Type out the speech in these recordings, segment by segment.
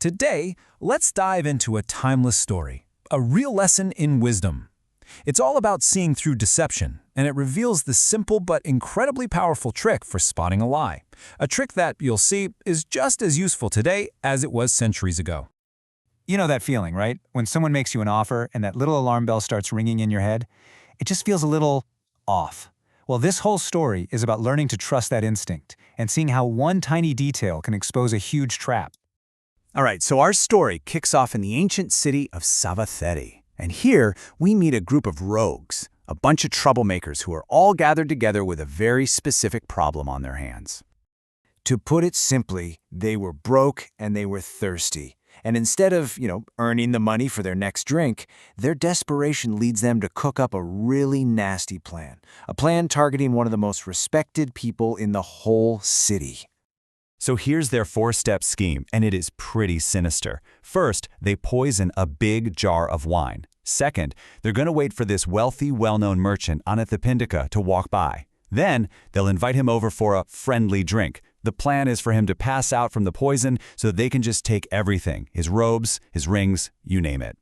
Today, let's dive into a timeless story, a real lesson in wisdom. It's all about seeing through deception, and it reveals the simple but incredibly powerful trick for spotting a lie. A trick that, you'll see, is just as useful today as it was centuries ago. You know that feeling, right? When someone makes you an offer and that little alarm bell starts ringing in your head, it just feels a little off. Well, this whole story is about learning to trust that instinct and seeing how one tiny detail can expose a huge trap. All right, so our story kicks off in the ancient city of Savatheri. And here, we meet a group of rogues, a bunch of troublemakers who are all gathered together with a very specific problem on their hands. To put it simply, they were broke and they were thirsty. And instead of, earning the money for their next drink, their desperation leads them to cook up a really nasty plan. A plan targeting one of the most respected people in the whole city. So here's their four-step scheme, and it is pretty sinister. First, they poison a big jar of wine. Second, they're going to wait for this wealthy, well-known merchant, Anathapindika, to walk by. Then, they'll invite him over for a friendly drink. The plan is for him to pass out from the poison so they can just take everything, his robes, his rings, you name it.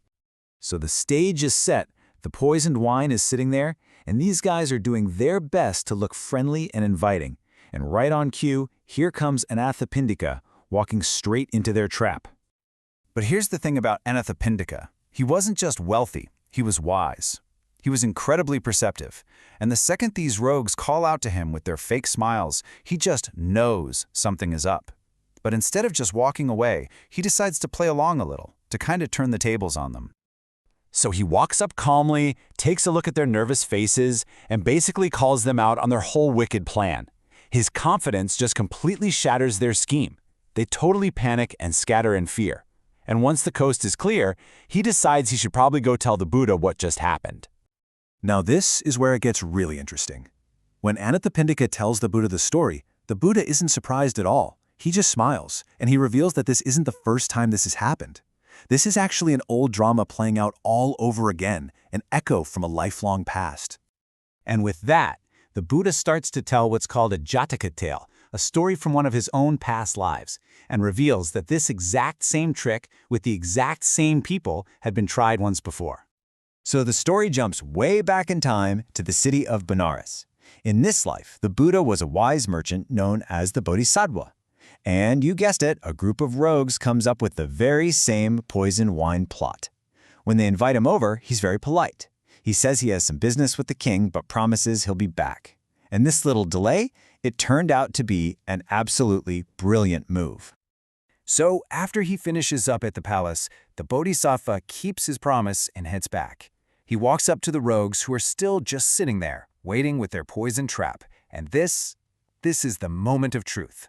So the stage is set, the poisoned wine is sitting there, and these guys are doing their best to look friendly and inviting. And right on cue, here comes Anathapindika, walking straight into their trap. But here's the thing about Anathapindika. He wasn't just wealthy, he was wise. He was incredibly perceptive, and the second these rogues call out to him with their fake smiles, he just knows something is up. But instead of just walking away, he decides to play along a little, to kind of turn the tables on them. So he walks up calmly, takes a look at their nervous faces, and basically calls them out on their whole wicked plan. His confidence just completely shatters their scheme. They totally panic and scatter in fear. And once the coast is clear, he decides he should probably go tell the Buddha what just happened. Now this is where it gets really interesting. When Anathapindika tells the Buddha the story, the Buddha isn't surprised at all. He just smiles, and he reveals that this isn't the first time this has happened. This is actually an old drama playing out all over again, an echo from a lifelong past. And with that, the Buddha starts to tell what's called a Jataka tale, a story from one of his own past lives, and reveals that this exact same trick with the exact same people had been tried once before. So the story jumps way back in time to the city of Benares. In this life, the Buddha was a wise merchant known as the Bodhisattva. And you guessed it, a group of rogues comes up with the very same poison wine plot. When they invite him over, he's very polite. He says he has some business with the king, but promises he'll be back. And this little delay, it turned out to be an absolutely brilliant move. So after he finishes up at the palace, the Bodhisattva keeps his promise and heads back. He walks up to the rogues who are still just sitting there, waiting with their poison trap. And this is the moment of truth.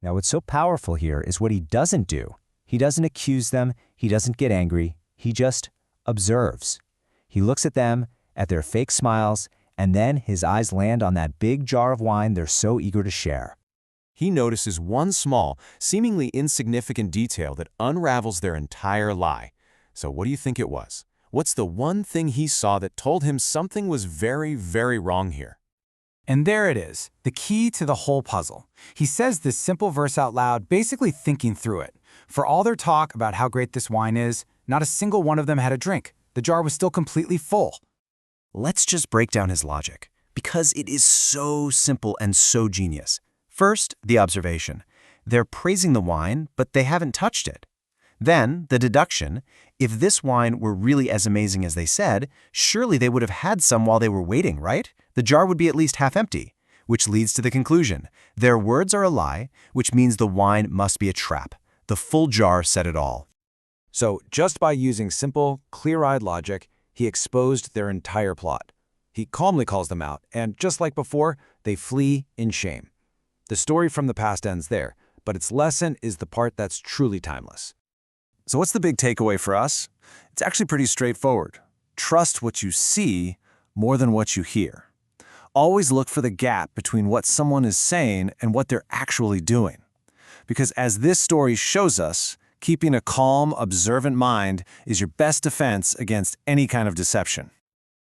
Now, what's so powerful here is what he doesn't do. He doesn't accuse them. He doesn't get angry. He just observes. He looks at them, at their fake smiles, and then his eyes land on that big jar of wine they're so eager to share. He notices one small, seemingly insignificant detail that unravels their entire lie. So what do you think it was? What's the one thing he saw that told him something was very, very wrong here? And there it is, the key to the whole puzzle. He says this simple verse out loud, basically thinking through it. For all their talk about how great this wine is, not a single one of them had a drink. The jar was still completely full. Let's just break down his logic, because it is so simple and so genius. First, the observation. They're praising the wine, but they haven't touched it. Then, the deduction. If this wine were really as amazing as they said, surely they would have had some while they were waiting, right? The jar would be at least half empty, which leads to the conclusion. Their words are a lie, which means the wine must be a trap. The full jar said it all. So just by using simple, clear-eyed logic, he exposed their entire plot. He calmly calls them out, and just like before, they flee in shame. The story from the past ends there, but its lesson is the part that's truly timeless. So what's the big takeaway for us? It's actually pretty straightforward. Trust what you see more than what you hear. Always look for the gap between what someone is saying and what they're actually doing. Because as this story shows us, keeping a calm, observant mind is your best defense against any kind of deception.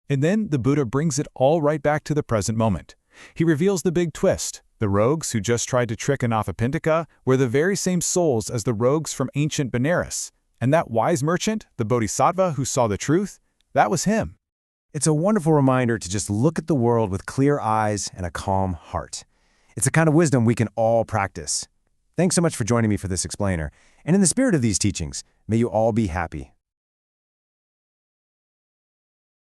And then the Buddha brings it all right back to the present moment. He reveals the big twist. The rogues who just tried to trick Anathapindika were the very same souls as the rogues from ancient Benares. And that wise merchant, the Bodhisattva who saw the truth, that was him. It's a wonderful reminder to just look at the world with clear eyes and a calm heart. It's a kind of wisdom we can all practice. Thanks so much for joining me for this explainer. And in the spirit of these teachings, may you all be happy.